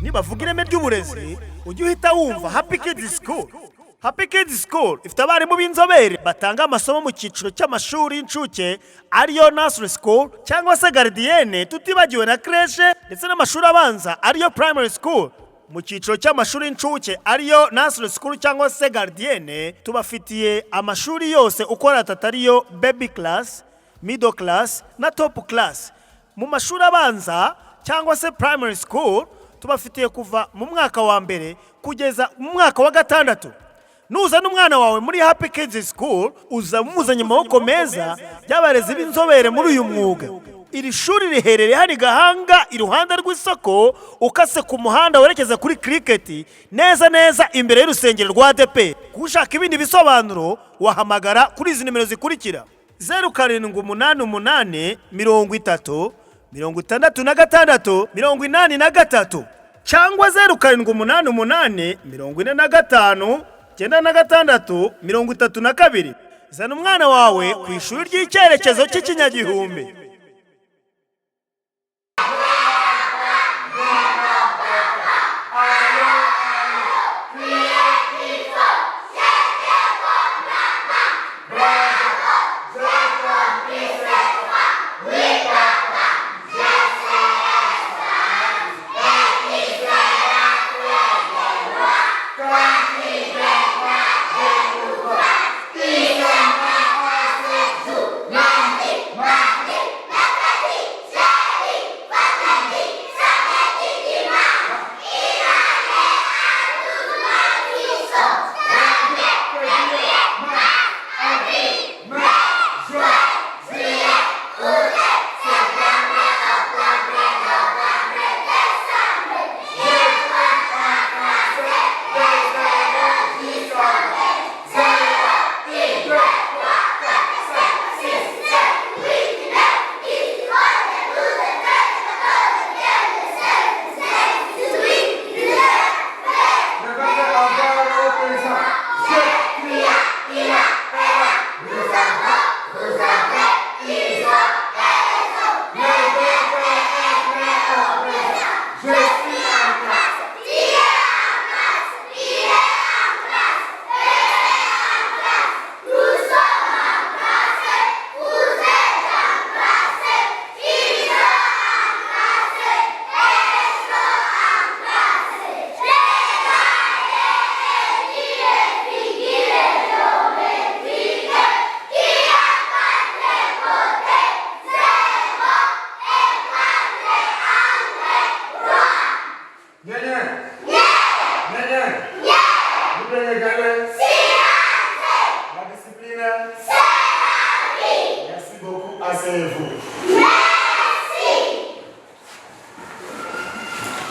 nibavuga ireme ry'uburezi ujye uhita wumva Happy Kids School. Happy Kids School ifite abarimu b'inzobere batanga amasomo mu cyiciro cy'amashuri y'incuke ariyo nursery school cyangwa se gardienne, tutibagiwe na creche ndetse n'amashuri abanza ariyo primary school. Mu cyiciro cy'amashuri y'incuke ariyo nursery school cyangwa se gardienne, tubafitiye amashuri yose uko ariyo baby class, middle class na top class. Mu mashuri abanza cyangwa se primary school tubafitiye kuva mu mwaka wa mbere kugeza mu mwaka wa gatandatu. Nuzana umwana wawe muri Happy Kids School uza muzanye amaboko meza y'abarezi b'inzobere muri uyu mwuga. Iri shuri riherereye hari Gahanga iruhande rw'isoko ukase ku muhanda werekeza kuri Cricket neza imbere y'urusengero rwa ADP. Kushaka ibindi bisobanuro wahamagara kuri izi nimero zikurikira: 0788 30 66 83 cyangwa 0788 45 96 zana umwana wawe ku ishuri ry'icyerekezo cy'ikinyagihumbi.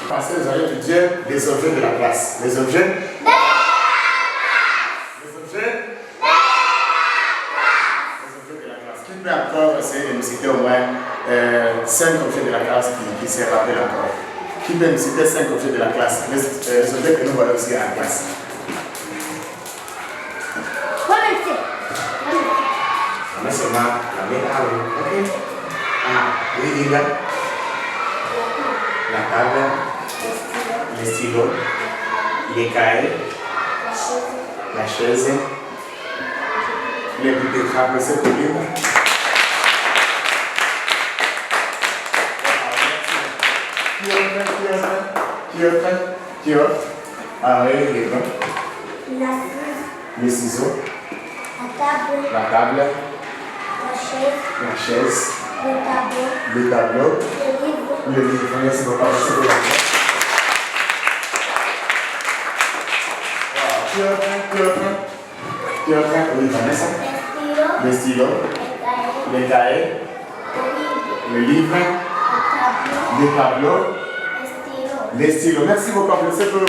Parce que vous allez étudier les objets de la classe. Les objets de la classe. Les objets de la classe. Qui peut encore essayer de nous citer au moins 5 objets de la classe qui se rappellent encore? Qui peut nous citer 5 objets de la classe? Les objets que nous voyons aussi à la classe. On met seulement la médaille. Ok. Oui, la table, les stylos, les cahiers, la chaise, les bouts de crabe, c'est pour lui. Qui autre? Ah oui, les ciseaux, la table, la chaise, le tableau, le livre. Merci beaucoup. Qui autre? Oui, Vanessa. Les stylos, les cahiers, le livre, le tableau, les stylos. Merci beaucoup. Merci pour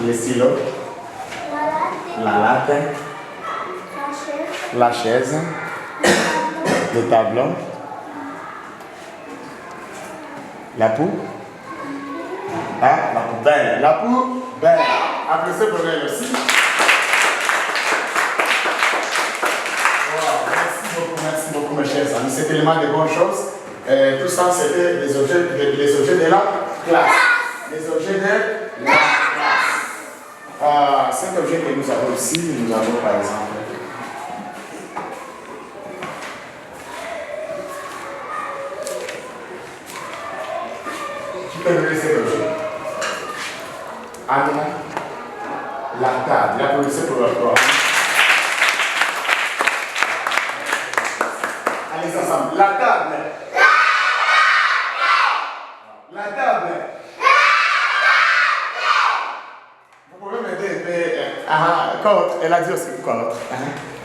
les stylos, la latte, la chaise, le tableau, la poule, la poubelle, la poubelle. Applaudissez pour elle aussi. Wow. merci beaucoup mes chers amis. C'est tellement de bonnes choses. Tout ça, c'était les objets de la classe. Les objets de la classe. 5 objets que nous avons ici, nous avons par exemple. Tu peux me laisser objet. Anna, la table. La police pour le corps. Allez ensemble. La table. La table. Vous pouvez m'aider. Quand elle a dit aussi quoi?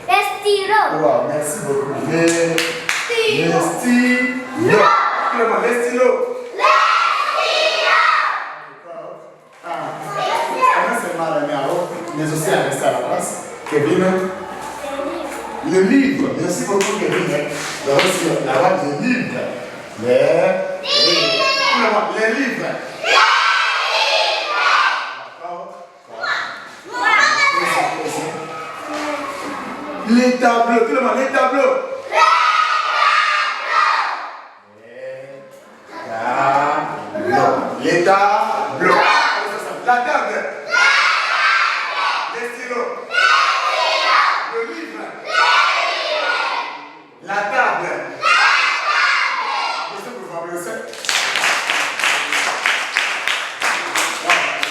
Les stylos. Wow, merci beaucoup. Les stylos. Clément, les stylos. Mais aussi à rester à la place. Kevin, le livre. Merci beaucoup, Kevin. Là-bas, le livre. Les livres. Les tableaux. Tout le monde, les tableaux. Les tableaux. La table. Les stylos. Le livre. La table. Est-ce que vous applaudissez?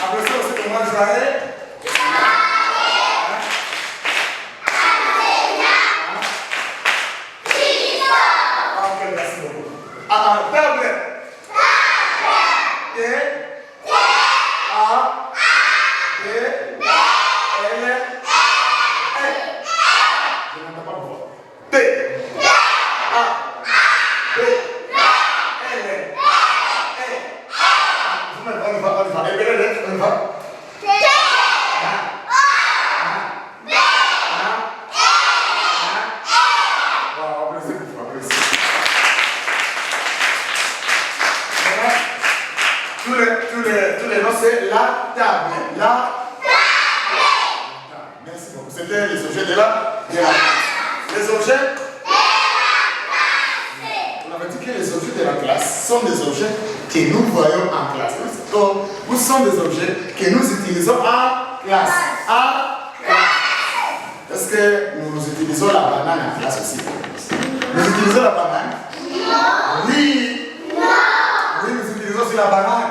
Applaudissez aussi pour moi, Joël. Ok, merci beaucoup. Table. Tous les noms, c'est la table. La table. Merci beaucoup. C'était les objets de la classe. Les objets de la classe. On avait dit que les objets de la classe sont des objets que nous voyons en classe. Ou sont des objets que nous utilisons en classe. Est-ce que nous utilisons la banane en classe aussi? Nous utilisons la banane? Non. Oui. Non. Oui, nous utilisons aussi la banane.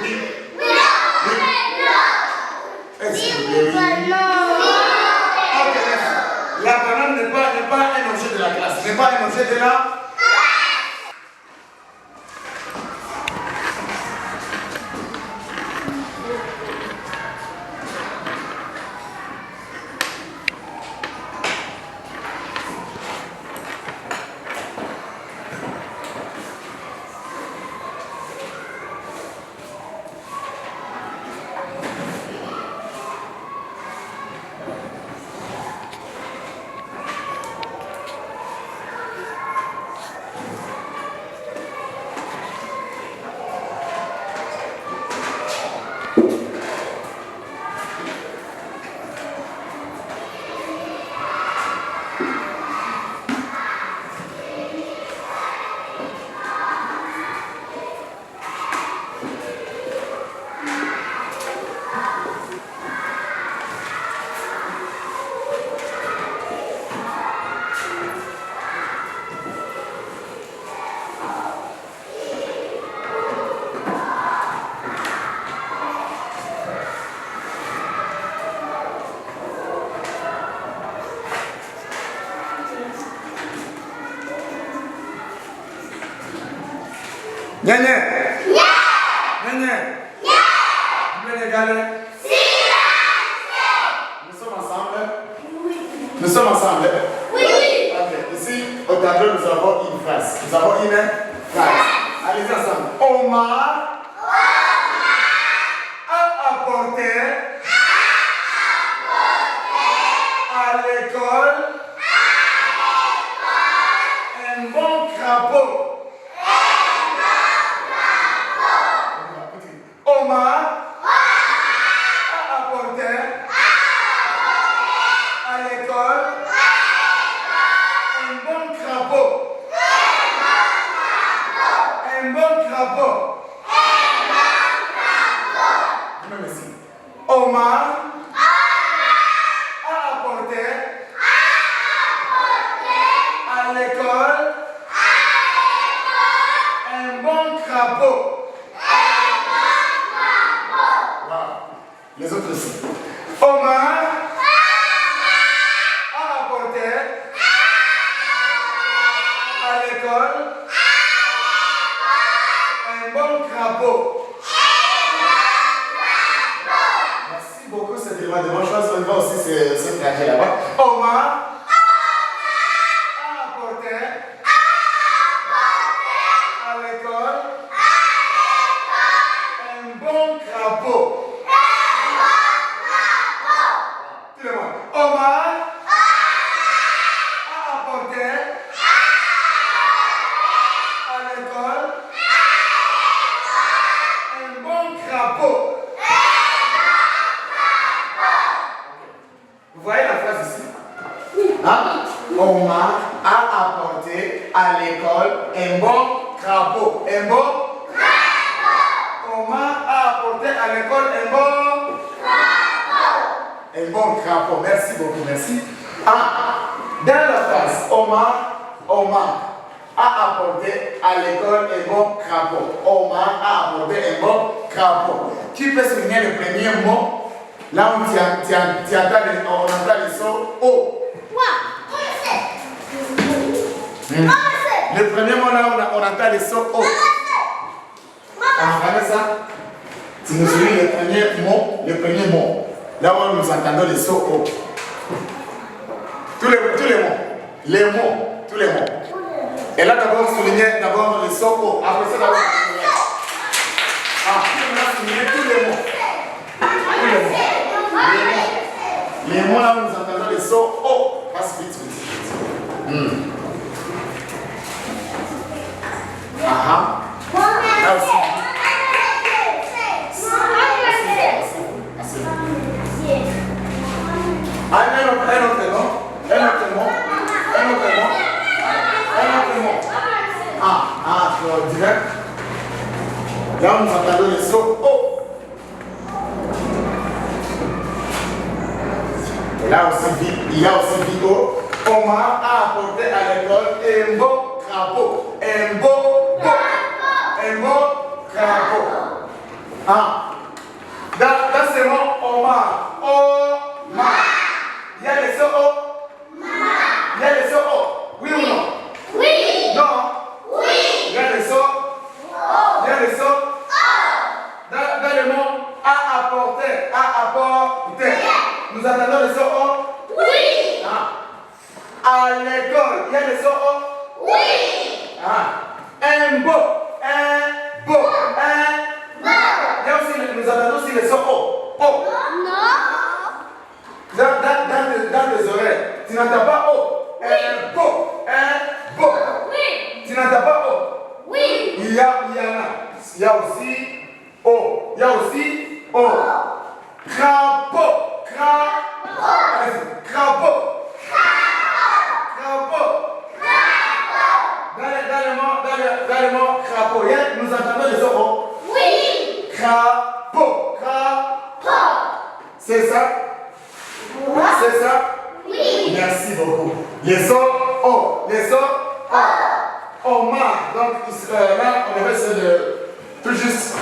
Oui. Oui. Est-ce que oui? Ok, merci. La banane n'est pas un objet de la classe. N'est pas un objet de la... Nene. Nene. Vous voulez regarder? Nous sommes ensemble? Oui. Nous sommes ensemble? Oui. Ok. Ici, au tableau, nous avons une phrase. Nous avons une phrase. Allez ensemble. Omar a apporté à l'école un bon crapaud. Omar a apporté à l'école l'école. Un bon crapaud. Merci beaucoup, c'était le demande. Je pense qu'on va aussi se traduire là-bas. Omar a apporté à l'école un bon crapaud. Tout le monde. Omar a apporté à l'école un bon crapaud. Vous voyez la phrase ici? Hein? Omar a apporté à l'école un bon crapaud. Un bon crapaud. Omar a apporté à l'école un bon crapaud. Un bon crapaud. Merci beaucoup, merci. Dans la phrase, Omar a apporté à l'école un bon crapaud. Omar a apporté un bon crapaud. Qui peut souligner le premier mot? Là où tu entends le son O. Le premier mot là où on entend le son O. Entendez ça? Tu nous soulignes le premier mot. Là où nous entendons le son O. Tous les mots. Tous les mots. Et là d'abord souligner d'abord le son O. Après ça d'abord souligner. On a souligné tous les mots. Tous les mots. Les mots là où nous entendons le son O. Passe vite, vite. Là aussi. Un autre mot. Direct. Là où nous entendons le son O. Là aussi, il y a aussi vidéo. Omar a apporté à l'école un beau crapaud. Un beau crapaud. Dans ce mot, Omar. Il y a le son O. Il y a le son O. Oui ou non? Oui. Non. Oui. Il y a le son O. Il y a le son O. Dans le mot a apporté. Nous entendons le son O? Oui. À l'école, il y a le son O? Oui. Un beau. Il y a aussi, nous entendons aussi le son O. O. Non. Dans les oreilles, tu n'entends pas O. Un beau. Oui. Tu n'entends pas O? Oui. Il y en a. Il y a aussi O. Il y a aussi O. Crapaud. Dans le mot crapaud, nous entendons le son O? Oui. Crapaud. C'est ça? C'est ça? Oui. Merci beaucoup. Le son O. Omar. Donc là, on avait essayé de tout juste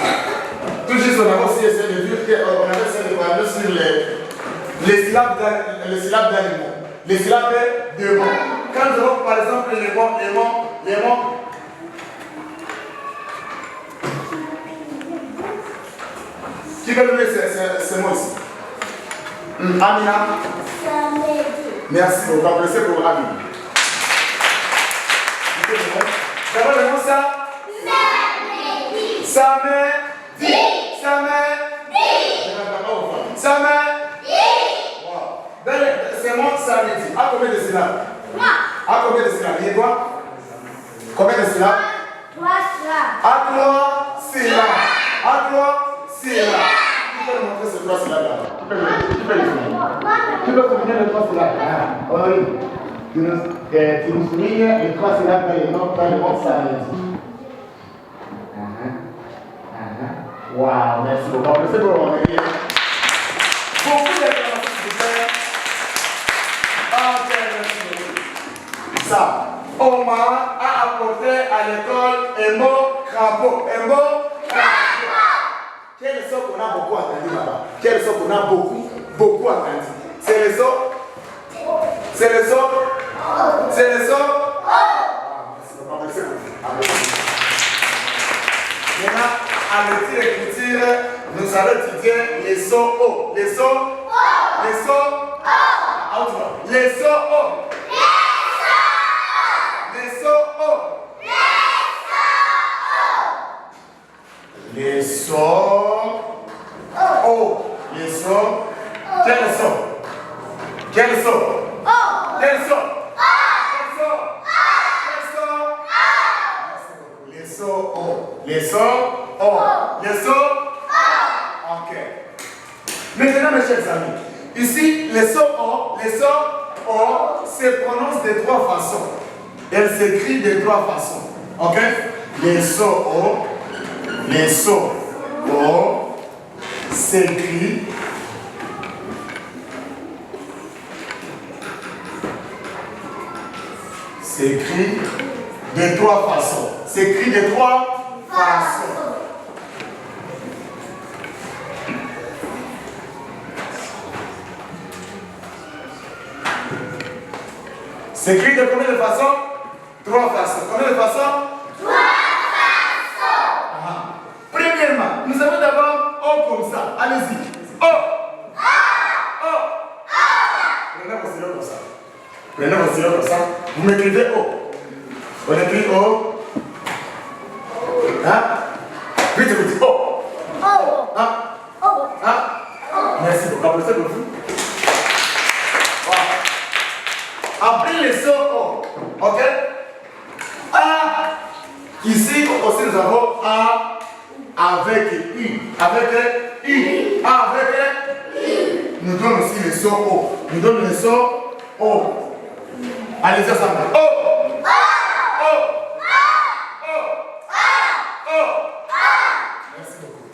on avait aussi essayé de dire qu'on avait essayé de parler sur les syllabes d'animaux. Les syllabes de mots. Quand je vois par exemple les mots. Qui peut donner ces mots ici? Amina. Samedi. Merci beaucoup. Applaudissez pour Amina. D'abord le mot ça? Samedi. Wow. C'est mon samedi. À combien de syllabes? Moi. À combien de syllabes? Et toi? Combien de syllabes? 3 syllabes. À 3 syllabes. Tu peux nous montrer ces 3 syllabes là? Tu peux souligner les 3 syllabes. Tu nous soulignes les 3 syllabes dans le mot samedi. Wow, merci beaucoup. Applaudissez pour mon ami. Beaucoup d'informations, s'il vous plaît. Ok, merci beaucoup. Ça, Omar a apporté à l'école un mot crapaud. Quel est le son qu'on a beaucoup entendu là-bas? Quel est le son qu'on a beaucoup entendu? C'est le son? C'est le son? Merci beaucoup. Maintenant, à l'écriture, nous allons étudier les sons O. Les sons O. Les sons O. Les sons O. Les sons O. Les sons O. Les sons. Quel son? Quel son? Quel son? Les sons O. Les sons O. Les sons. Ok. Maintenant, mes chers amis, ici, les sons O se prononcent de trois façons. Elles s'écrivent de trois façons. Ok? Les sons O s'écrivent de trois façons. S'écrit de trois façons. S'écrit de combien de façons? Trois façons. Combien de façons? Trois façons. Premièrement, nous avons d'abord O comme ça. Allez-y. O. Prenez vos stylos comme ça. Prenez vos stylos comme ça. Vous m'écrivez O. On écrit O. Hein? Vite, vite. O. Hein? Merci beaucoup. Applaudissez pour vous. Après les sons O. Ok? A. Ici aussi nous avons A avec U. Avec U. A avec U. Nous donnons aussi les sons O. Nous donnons les sons O. Allez-y ensemble. O. Merci beaucoup.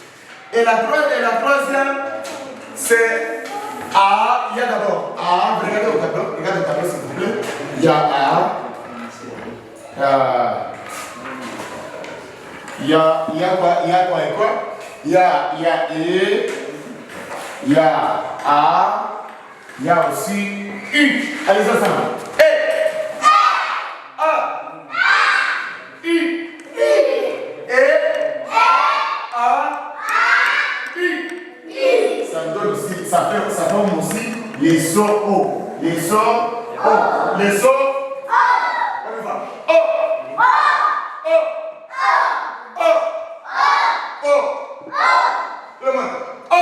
Et la troisième, c'est A. Il y a d'abord A. Regardez au tableau. Regardez le tableau s'il vous plaît. Il y a A. Il y a quoi et quoi? Il y a E. Il y a A. Il y a aussi U. Allez ensemble. E. A. U. E. A. U. Ça donne aussi, ça forme aussi les sons O. Les sons O. Les sons O. On y va. O. Le main. O.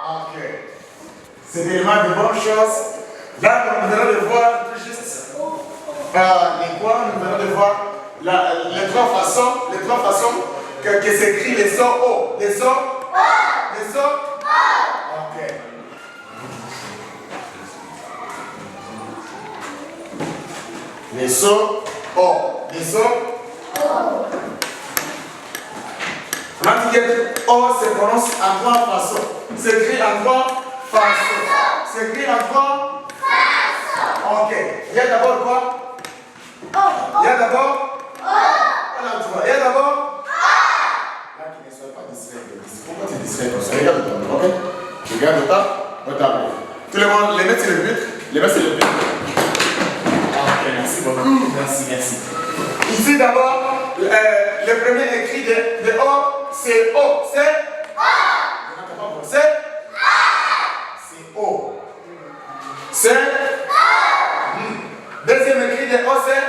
Ok. C'est vraiment de bonnes choses. Là, nous allons devoir juste les quoi? Nous allons devoir les trois façons que s'écrit les sons O. Les sons O. Les sons O. Ok. Les sons O. Les sons O. L'étiquette O se prononce en trois façons. S'écrit en trois façons. S'écrit en trois façons. Ok. Il y a d'abord quoi? Il y a d'abord il y a d'abord là, qui ne sois pas distrait. Pourquoi tu es distrait comme ça? Regarde le tableau, ok? Regarde le tableau. Tout le monde, les mettre sur le but. Les mettre sur le but. Ok, merci beaucoup. Merci. Ici d'abord, le premier écrit de O, c'est O. C'est O. C'est O. C'est O. Deuxième écrit de O, c'est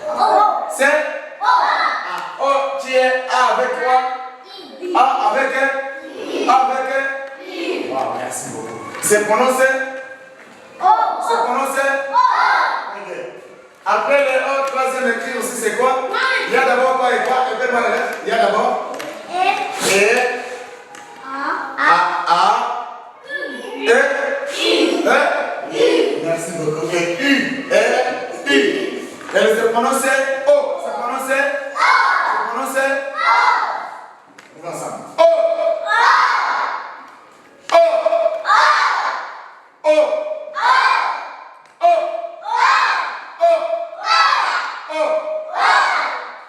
O. C'est O. O, tu es A avec quoi? A avec I. Wow, merci beaucoup. C'est prononcé O. C'est prononcé O. Après le O, troisième écrit aussi, c'est quoi? Il y a d'abord quoi et quoi? Il y a d'abord E. Merci beaucoup. Et U. Elle se prononçait O. Se prononçait O. On va ensemble. O.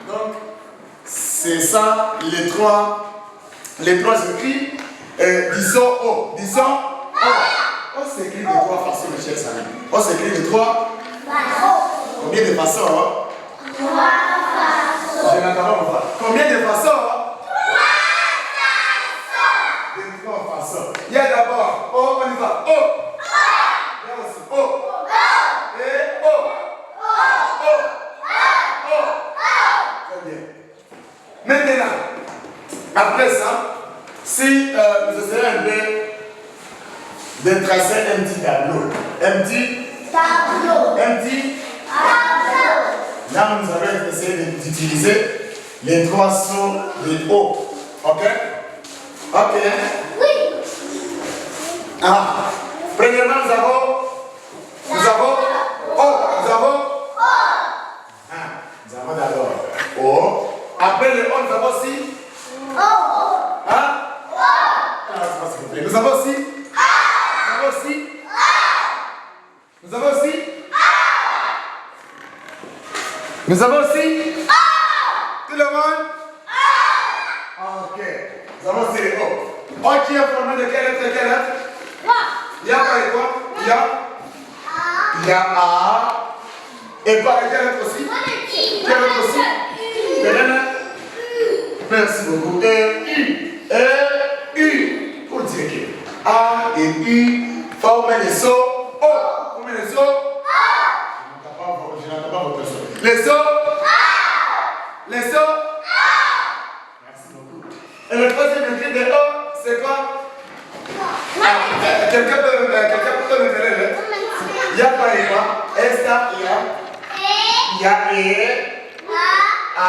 Donc, c'est ça les trois écrits. Disons O. Disons O. On s'écrit de trois façons, mes chers amis. On s'écrit de trois façons. Combien de façons? Trois façons. Je n'entends pas. Combien de façons? De trois façons. Il y a d'abord O, on y va. O. Il y a aussi O. Et O. O. O. Très bien. Maintenant, après ça, si nous essayons un peu de tracer un petit tableau. Un petit tableau. Là, nous allons essayer d'utiliser les trois sons de O. Ok? Ok? Oui. Premièrement, nous avons O. Nous avons d'abord O. Après le O, nous avons aussi Nous avons aussi tout le monde? Ok. Nous avons aussi les O. O qui est formé de quelle lettre? Il y a quoi et quoi? Il y a A. Et quoi? Et quelle lettre aussi? Quelle lettre aussi? Merci beaucoup. Et U. Pour dire que A et U forment les sons O. Forment les sons. Je n'entends pas votre son. Les sons. Merci beaucoup. Et le troisième écrit de O, c'est quoi? Quelqu'un peut me faire le. Il y a quoi et quoi? Esta, il y a E. A.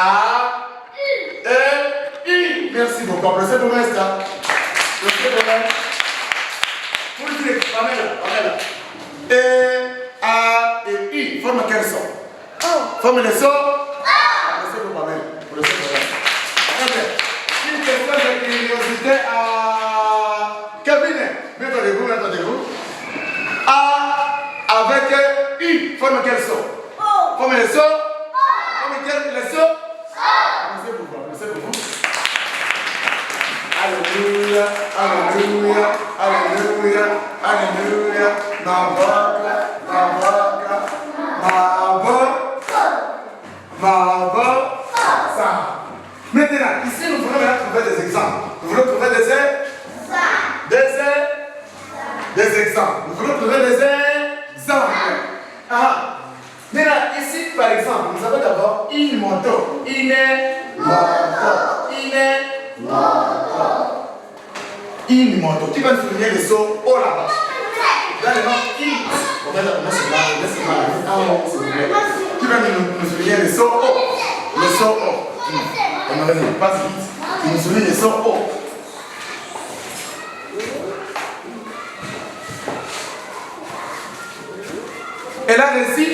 U. Merci beaucoup. Applaudissez pour Esta. Pour dire, Pamela. E, A et U forment quel son? Forment les sons. Applaudissez pour Pamela. Une question de curiosité à Kevin. Mettez debout. A avec U forme quel son? Forme les sons. Forme les sons. Applaudissez pour vous. Alléluia. Ma boca. Ça. Maintenant, ici, nous voulons trouver des exemples. Nous voulons trouver des exemples. Maintenant, ici, par exemple, nous avons d'abord une moto. Une moto. Tu vas nous souligner le son O là-bas. Là, le nom I. Tu vas nous souligner le son O. Le son O. Passe vite. Tu nous soulignes le son O. Elle a réussi.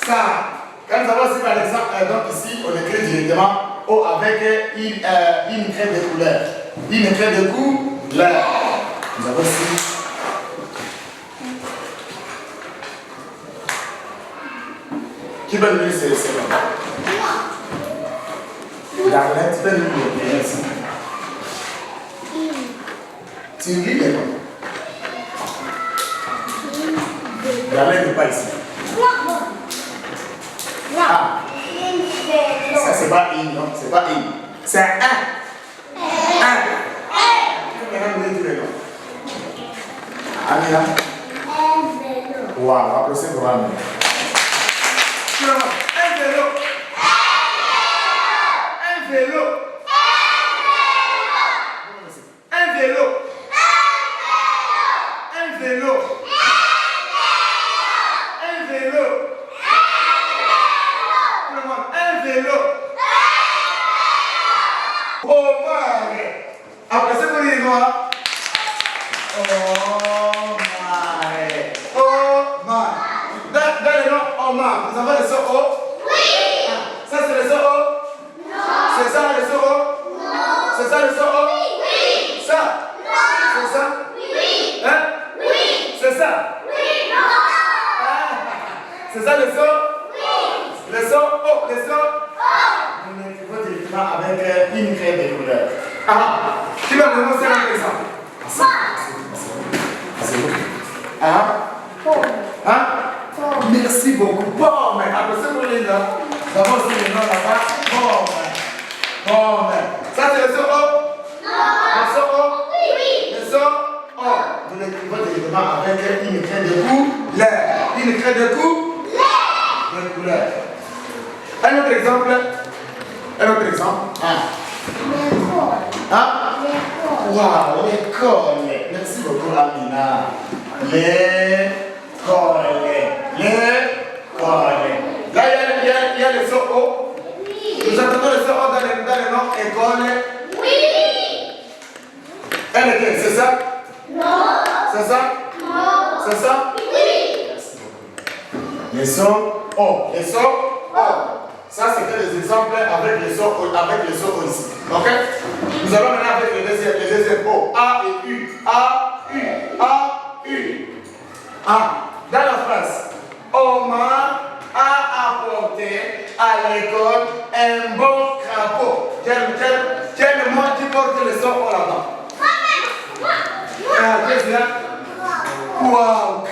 Ça, quand nous avons aussi par exemple, donc ici, on écrit directement O avec une crème de couleur. Nous avons aussi. Qui va nous lire ces noms? Darlette, tu peux nous lire ici. Tu lis les noms? Darlette n'est pas ici. Ça c'est pas une, non, c'est pas une. C'est un. Maintenant, nous tous les noms. Amina. Wow, applaudissez pour Amina. Un vélo. Applaudissez pour les noirs. Dans le nom Omar, nous avons le son O? Oui. Ça c'est le son O? Non. C'est ça le son O? Non. C'est ça le son O? Oui. Ça? Non. C'est ça? couleurs. Ah, tu vas me montrer un exemple. Merci beaucoup. Pomme. Après ce que là, d'abord c'est le nom là-bas. Pomme. Ça c'est le son O? Non. Le son O? Oui. Le son O. Vous l'écrivez directement avec une craie de couleur. Une craie de couleur. Un autre exemple. Wow, l'école. Merci beaucoup, Amina. L'école. Là, il y a le son O. Nous entendons le son O dans le nom école. Oui. Elle était, c'est ça? Non. C'est ça? Non. C'est ça? Oui. Merci beaucoup. Le son O. Le son O. Ça, c'était des exemples avec le son O ici. Ok? Nous allons maintenant avec le deuxième O. A et U. A, U. Dans la phrase, Omar a apporté à l'école un bon crapaud. Quel le mot qui porte le son O là-bas? Qu'est-ce qu'il y a? Wow,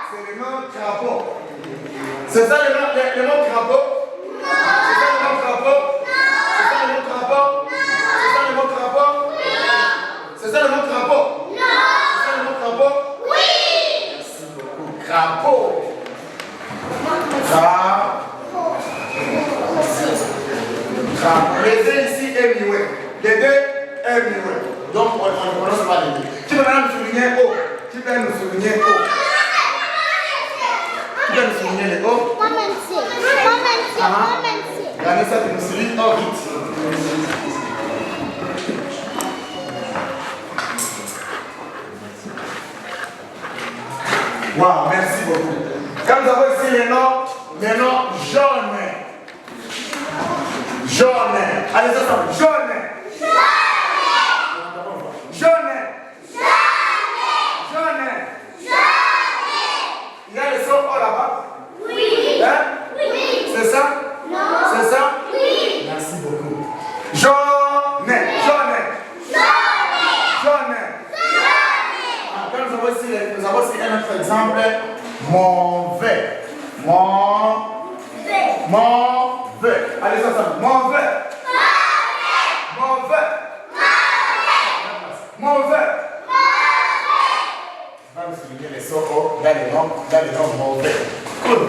c'est le nom crapaud. C'est ça le nom crapaud? C'est ça le nom crapaud? C'est ça le mot crapaud? Non. C'est ça le mot crapaud? Oui. Merci beaucoup. Crapaud. Les deux ici est muet. Les deux est muet. Donc on ne prononce pas les deux. Tu peux maintenant nous souligner O. Tu peux nous souligner les O. Regardez ça, tu nous soulignes O vite. Wow, merci beaucoup. Quand nous avons ici les noms jaunes. Allez, ça semble. Jaune. Il y a le son O là-bas? Oui. Hein? Oui. C'est ça? Non. C'est ça? Oui. Merci beaucoup. Jaune. Quand nous avons ici un autre exemple. Mauvais. Allez, ça semble. Mauvais. On va nous souligner les sons dans les noms mauvais. Cool.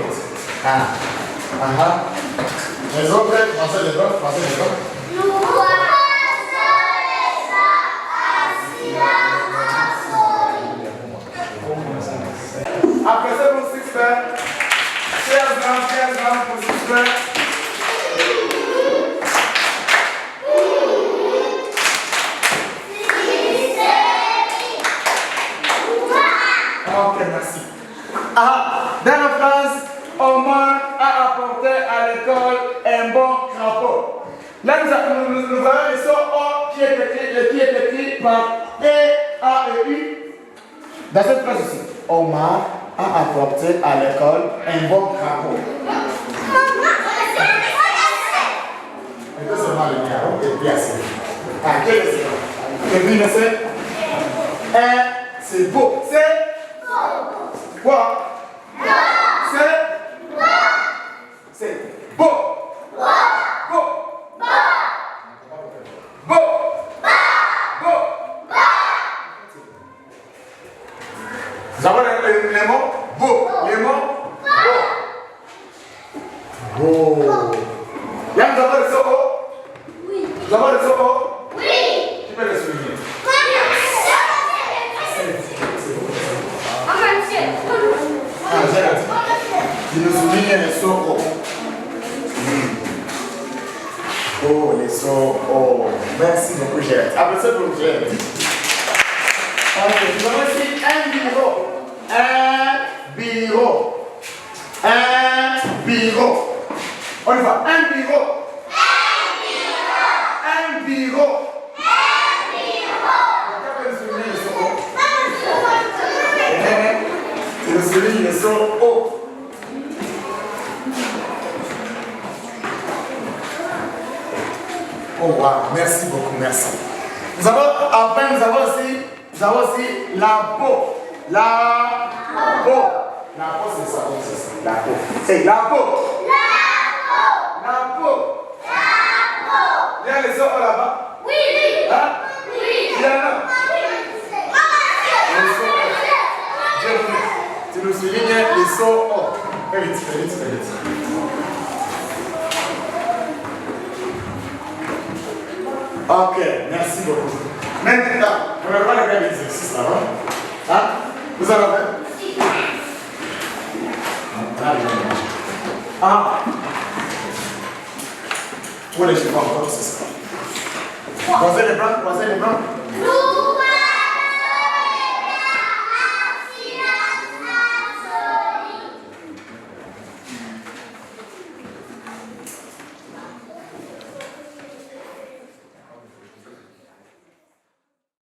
Les autres, pensez les autres. Après ça, pour 6 paires. 15 grammes pour 6 paires. Ok, merci. Dans la phrase, Omar a apporté à l'école un bon crapaud. Là, nous voyons le son O qui est écrit par E, A et U. Dans cette phrase aussi, Omar a apporté à l'école un bon crapaud. C'est mal le mien, ok, bien sûr. Quel est ce? C'est beau. C'est quoi? C'est beau. Nous avons les mots beau. Les mots beau. Là, nous avons le son O. Oui. Nous avons le son O. Oui. Tu peux le souligner. Tu nous soulignes les sons O. Oh, les sons O. Merci beaucoup, Gérard. Après ça, pour Gérard. Ok, nous avons ici un bureau. On y va. Un bureau. Tu nous soulignes les sons O. Oh wow, merci beaucoup, merci. Nous avons aussi la peau. La peau. La peau, c'est ça, c'est ça. La peau. C'est la peau. La peau. Il y a les os là-bas? Oui. Hein? Oui. Il y en a? Tu nous soulignes les sauts. Oh, fais vite. Ok, merci beaucoup. Maintenant, on va voir les exercices là-bas. Hein? Vous allez faire? Ah! Pour les cheveux encore, c'est ça. Croisez les bras. Nous.